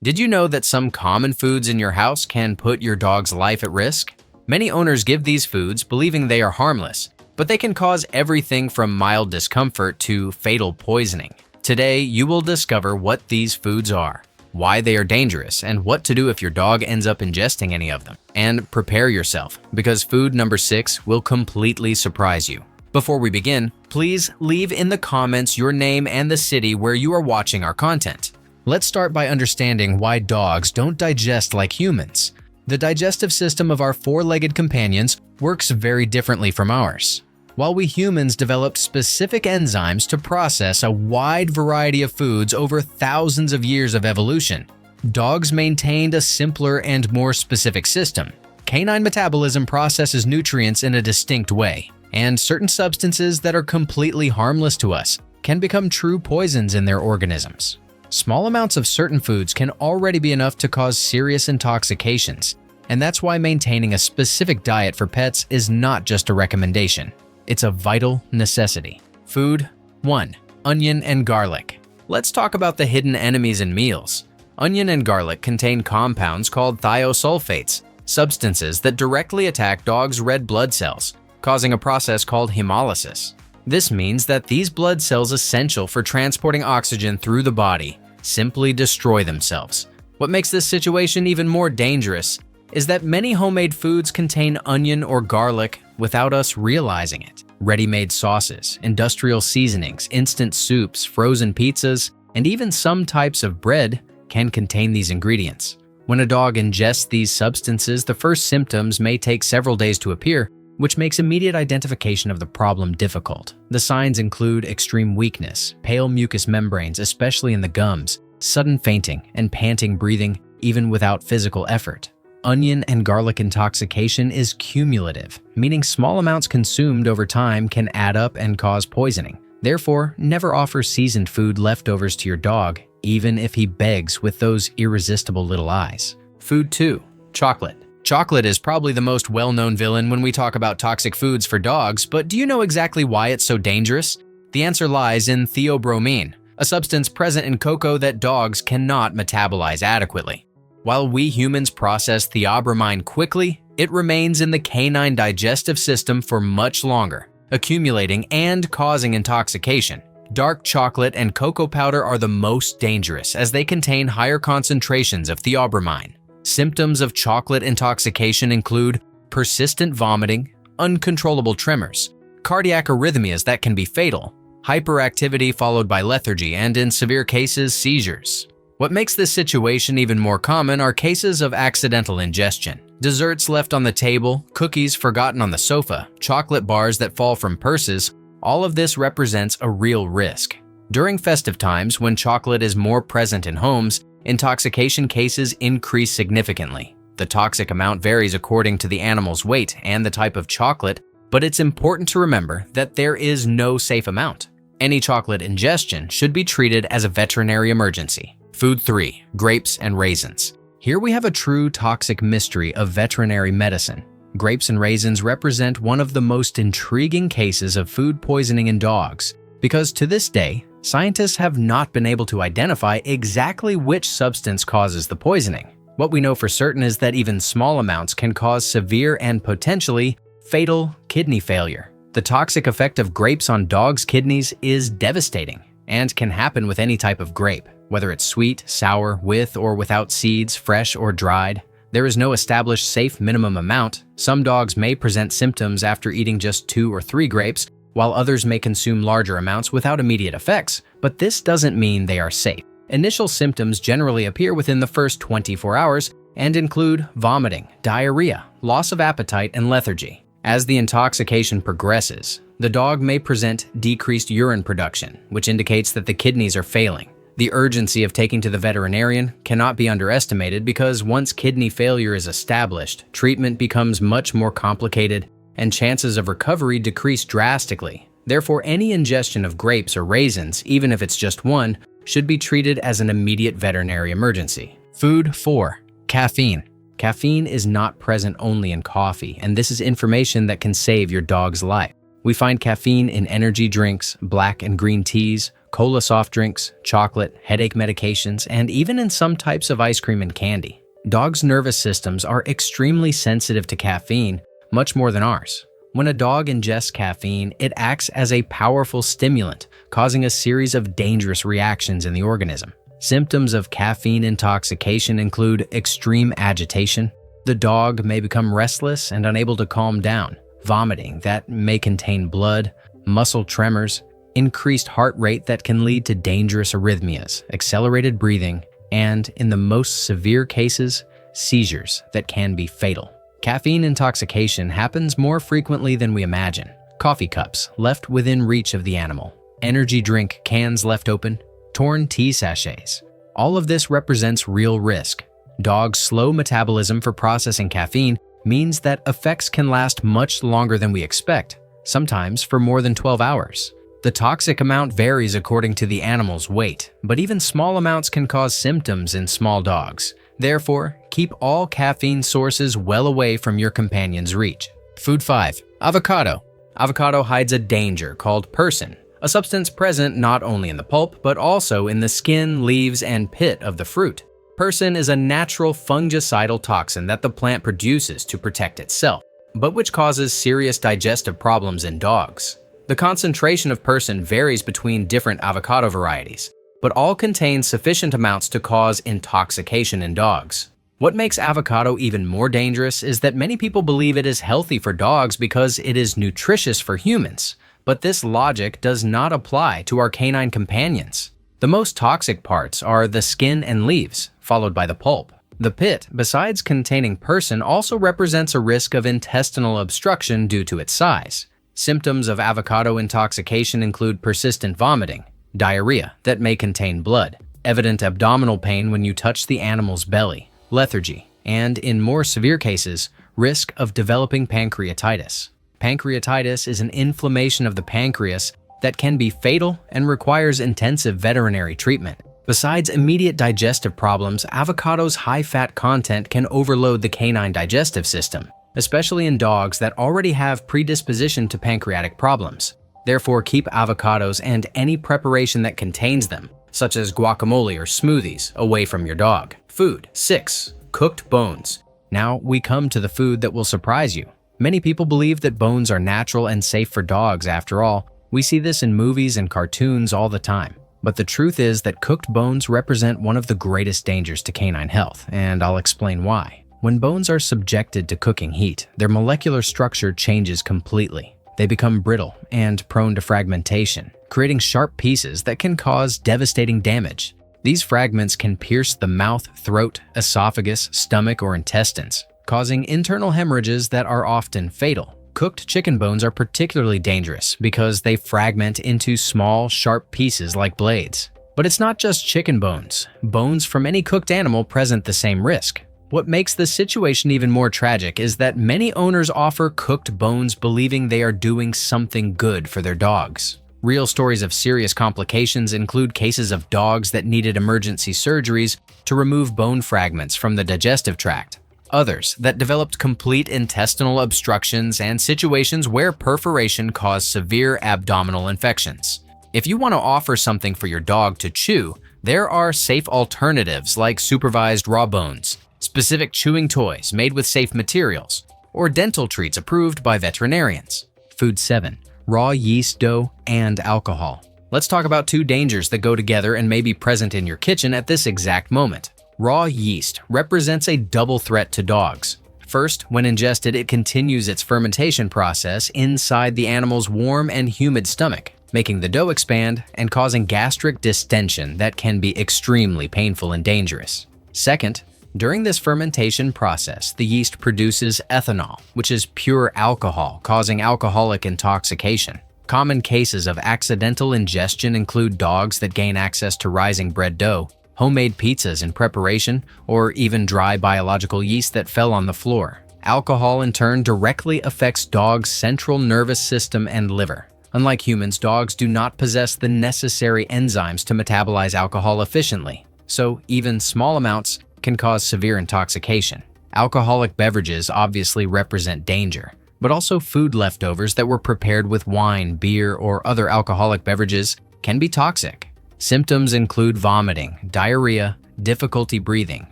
Did you know that some common foods in your house can put your dog's life at risk? Many owners give these foods believing they are harmless, but they can cause everything from mild discomfort to fatal poisoning. Today, you will discover what these foods are, why they are dangerous, and what to do if your dog ends up ingesting any of them. And prepare yourself, because food number 6 will completely surprise you. Before we begin, please leave in the comments your name and the city where you are watching our content. Let's start by understanding why dogs don't digest like humans. The digestive system of our four-legged companions works very differently from ours. While we humans developed specific enzymes to process a wide variety of foods over thousands of years of evolution, dogs maintained a simpler and more specific system. Canine metabolism processes nutrients in a distinct way, and certain substances that are completely harmless to us can become true poisons in their organisms. Small amounts of certain foods can already be enough to cause serious intoxications, and that's why maintaining a specific diet for pets is not just a recommendation. It's a vital necessity. Food 1. Onion and garlic. Let's talk about the hidden enemies in meals. Onion and garlic contain compounds called thiosulfates, substances that directly attack dogs' red blood cells, causing a process called hemolysis. This means that these blood cells essential for transporting oxygen through the body simply destroy themselves. What makes this situation even more dangerous is that many homemade foods contain onion or garlic without us realizing it. Ready-made sauces, industrial seasonings, instant soups, frozen pizzas, and even some types of bread can contain these ingredients. When a dog ingests these substances, the first symptoms may take several days to appear, which makes immediate identification of the problem difficult. The signs include extreme weakness, pale mucous membranes, especially in the gums, sudden fainting, and panting breathing even without physical effort. Onion and garlic intoxication is cumulative, meaning small amounts consumed over time can add up and cause poisoning. Therefore, never offer seasoned food leftovers to your dog, even if he begs with those irresistible little eyes. Food 2. Chocolate. Chocolate is probably the most well-known villain when we talk about toxic foods for dogs, but do you know exactly why it's so dangerous? The answer lies in theobromine, a substance present in cocoa that dogs cannot metabolize adequately. While we humans process theobromine quickly, it remains in the canine digestive system for much longer, accumulating and causing intoxication. Dark chocolate and cocoa powder are the most dangerous as they contain higher concentrations of theobromine. Symptoms of chocolate intoxication include persistent vomiting, uncontrollable tremors, cardiac arrhythmias that can be fatal, hyperactivity followed by lethargy, and in severe cases, seizures. What makes this situation even more common are cases of accidental ingestion. Desserts left on the table, cookies forgotten on the sofa, chocolate bars that fall from purses, all of this represents a real risk. During festive times, when chocolate is more present in homes, intoxication cases increase significantly. The toxic amount varies according to the animal's weight and the type of chocolate, but it's important to remember that there is no safe amount. Any chocolate ingestion should be treated as a veterinary emergency. Food 3. Grapes and raisins. Here we have a true toxic mystery of veterinary medicine. Grapes and raisins represent one of the most intriguing cases of food poisoning in dogs, because to this day, scientists have not been able to identify exactly which substance causes the poisoning. What we know for certain is that even small amounts can cause severe and potentially fatal kidney failure. The toxic effect of grapes on dogs' kidneys is devastating and can happen with any type of grape, whether it's sweet, sour, with or without seeds, fresh or dried. There is no established safe minimum amount. Some dogs may present symptoms after eating just 2 or 3 grapes, while others may consume larger amounts without immediate effects, but this doesn't mean they are safe. Initial symptoms generally appear within the first 24 hours and include vomiting, diarrhea, loss of appetite, and lethargy. As the intoxication progresses, the dog may present decreased urine production, which indicates that the kidneys are failing. The urgency of taking to the veterinarian cannot be underestimated because once kidney failure is established, treatment becomes much more complicated and chances of recovery decrease drastically. Therefore, any ingestion of grapes or raisins, even if it's just one, should be treated as an immediate veterinary emergency. Food 4. Caffeine. Caffeine is not present only in coffee, and this is information that can save your dog's life. We find caffeine in energy drinks, black and green teas, cola soft drinks, chocolate, headache medications, and even in some types of ice cream and candy. Dogs' nervous systems are extremely sensitive to caffeine, much more than ours. When a dog ingests caffeine, it acts as a powerful stimulant, causing a series of dangerous reactions in the organism. Symptoms of caffeine intoxication include extreme agitation. The dog may become restless and unable to calm down, vomiting that may contain blood, muscle tremors, increased heart rate that can lead to dangerous arrhythmias, accelerated breathing, and, in the most severe cases, seizures that can be fatal. Caffeine intoxication happens more frequently than we imagine. Coffee cups left within reach of the animal, energy drink cans left open, torn tea sachets. All of this represents real risk. Dogs' slow metabolism for processing caffeine means that effects can last much longer than we expect, sometimes for more than 12 hours. The toxic amount varies according to the animal's weight, but even small amounts can cause symptoms in small dogs. Therefore, keep all caffeine sources well away from your companion's reach. Food 5. Avocado. Avocado hides a danger called persin, a substance present not only in the pulp but also in the skin, leaves, and pit of the fruit. Persin is a natural fungicidal toxin that the plant produces to protect itself, but which causes serious digestive problems in dogs. The concentration of persin varies between different avocado varieties, but all contain sufficient amounts to cause intoxication in dogs. What makes avocado even more dangerous is that many people believe it is healthy for dogs because it is nutritious for humans, but this logic does not apply to our canine companions. The most toxic parts are the skin and leaves, followed by the pulp. The pit, besides containing persin, also represents a risk of intestinal obstruction due to its size. Symptoms of avocado intoxication include persistent vomiting, diarrhea that may contain blood, evident abdominal pain when you touch the animal's belly, lethargy, and, in more severe cases, risk of developing pancreatitis. Pancreatitis is an inflammation of the pancreas that can be fatal and requires intensive veterinary treatment. Besides immediate digestive problems, avocado's high-fat content can overload the canine digestive system, especially in dogs that already have predisposition to pancreatic problems. Therefore, keep avocados and any preparation that contains them, such as guacamole or smoothies, away from your dog. Food 6. Cooked bones. Now we come to the food that will surprise you. Many people believe that bones are natural and safe for dogs after all. We see this in movies and cartoons all the time. But the truth is that cooked bones represent one of the greatest dangers to canine health, and I'll explain why. When bones are subjected to cooking heat, their molecular structure changes completely. They become brittle and prone to fragmentation, creating sharp pieces that can cause devastating damage. These fragments can pierce the mouth, throat, esophagus, stomach, or intestines, causing internal hemorrhages that are often fatal. Cooked chicken bones are particularly dangerous because they fragment into small, sharp pieces like blades. But it's not just chicken bones. Bones from any cooked animal present the same risk. What makes the situation even more tragic is that many owners offer cooked bones believing they are doing something good for their dogs. Real stories of serious complications include cases of dogs that needed emergency surgeries to remove bone fragments from the digestive tract. Others that developed complete intestinal obstructions and situations where perforation caused severe abdominal infections. If you want to offer something for your dog to chew, there are safe alternatives like supervised raw bones, specific chewing toys made with safe materials, or dental treats approved by veterinarians. Food 7. Raw yeast dough and alcohol. Let's talk about two dangers that go together and may be present in your kitchen at this exact moment. Raw yeast represents a double threat to dogs. First, when ingested, it continues its fermentation process inside the animal's warm and humid stomach, making the dough expand and causing gastric distension that can be extremely painful and dangerous. Second, during this fermentation process, the yeast produces ethanol, which is pure alcohol, causing alcoholic intoxication. Common cases of accidental ingestion include dogs that gain access to rising bread dough, homemade pizzas in preparation, or even dry biological yeast that fell on the floor. Alcohol, in turn, directly affects dogs' central nervous system and liver. Unlike humans, dogs do not possess the necessary enzymes to metabolize alcohol efficiently, so even small amounts can cause severe intoxication. Alcoholic beverages obviously represent danger, but also food leftovers that were prepared with wine, beer, or other alcoholic beverages can be toxic. Symptoms include vomiting, diarrhea, difficulty breathing,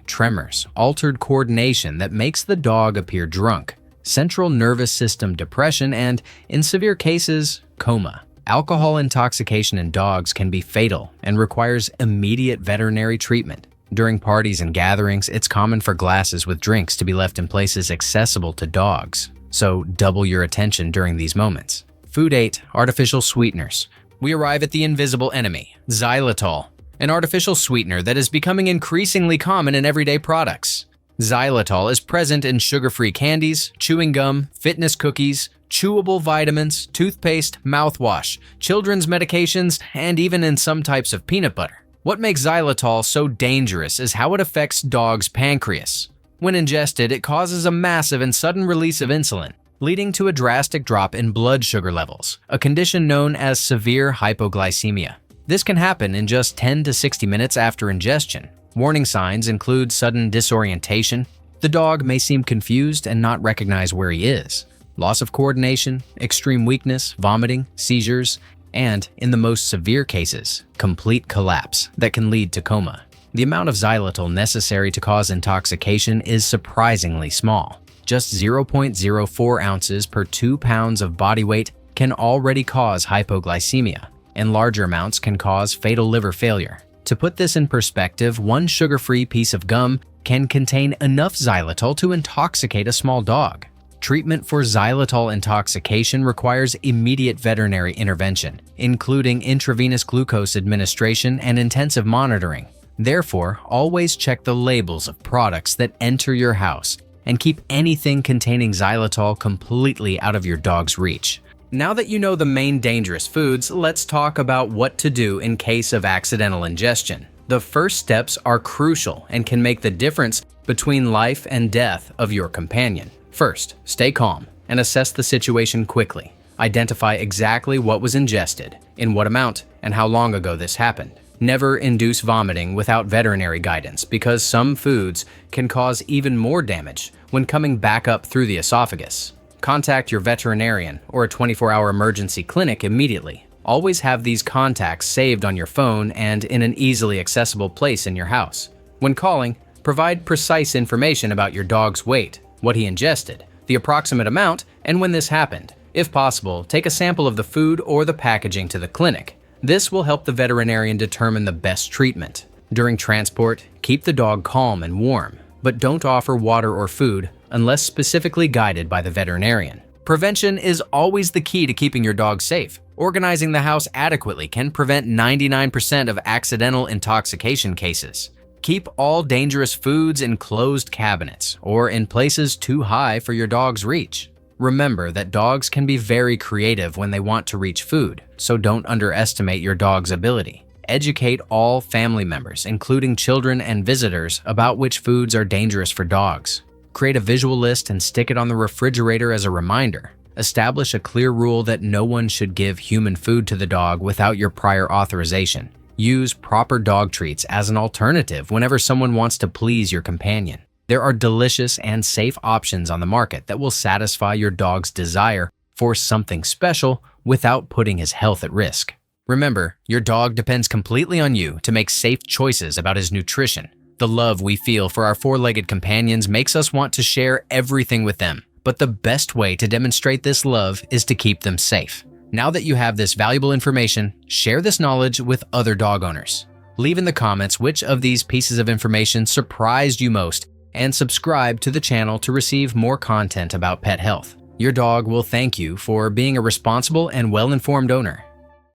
tremors, altered coordination that makes the dog appear drunk, central nervous system depression, and, in severe cases, coma. Alcohol intoxication in dogs can be fatal and requires immediate veterinary treatment. During parties and gatherings, it's common for glasses with drinks to be left in places accessible to dogs, so double your attention during these moments. Food 8. Artificial sweeteners. We arrive at the invisible enemy, xylitol, an artificial sweetener that is becoming increasingly common in everyday products. Xylitol is present in sugar-free candies, chewing gum, fitness cookies, chewable vitamins, toothpaste, mouthwash, children's medications, and even in some types of peanut butter. What makes xylitol so dangerous is how it affects dogs' pancreas. When ingested, it causes a massive and sudden release of insulin, leading to a drastic drop in blood sugar levels, a condition known as severe hypoglycemia. This can happen in just 10 to 60 minutes after ingestion. Warning signs include sudden disorientation. The dog may seem confused and not recognize where he is. Loss of coordination, extreme weakness, vomiting, seizures, and, in the most severe cases, complete collapse that can lead to coma. The amount of xylitol necessary to cause intoxication is surprisingly small. Just 0.04 ounces per 2 pounds of body weight can already cause hypoglycemia, and larger amounts can cause fatal liver failure. To put this in perspective, one sugar-free piece of gum can contain enough xylitol to intoxicate a small dog. Treatment for xylitol intoxication requires immediate veterinary intervention, including intravenous glucose administration and intensive monitoring. Therefore, always check the labels of products that enter your house and keep anything containing xylitol completely out of your dog's reach. Now that you know the main dangerous foods, let's talk about what to do in case of accidental ingestion. The first steps are crucial and can make the difference between life and death of your companion. First, stay calm and assess the situation quickly. Identify exactly what was ingested, in what amount, and how long ago this happened. Never induce vomiting without veterinary guidance because some foods can cause even more damage when coming back up through the esophagus. Contact your veterinarian or a 24-hour emergency clinic immediately. Always have these contacts saved on your phone and in an easily accessible place in your house. When calling, provide precise information about your dog's weight, what he ingested, the approximate amount, and when this happened. If possible, take a sample of the food or the packaging to the clinic. This will help the veterinarian determine the best treatment. During transport, keep the dog calm and warm, but don't offer water or food unless specifically guided by the veterinarian. Prevention is always the key to keeping your dog safe. Organizing the house adequately can prevent 99% of accidental intoxication cases. Keep all dangerous foods in closed cabinets or in places too high for your dog's reach. Remember that dogs can be very creative when they want to reach food, so don't underestimate your dog's ability. Educate all family members, including children and visitors, about which foods are dangerous for dogs. Create a visual list and stick it on the refrigerator as a reminder. Establish a clear rule that no one should give human food to the dog without your prior authorization. Use proper dog treats as an alternative whenever someone wants to please your companion. There are delicious and safe options on the market that will satisfy your dog's desire for something special without putting his health at risk. Remember, your dog depends completely on you to make safe choices about his nutrition. The love we feel for our four-legged companions makes us want to share everything with them, but the best way to demonstrate this love is to keep them safe. Now that you have this valuable information, share this knowledge with other dog owners. Leave in the comments which of these pieces of information surprised you most, and subscribe to the channel to receive more content about pet health. Your dog will thank you for being a responsible and well-informed owner.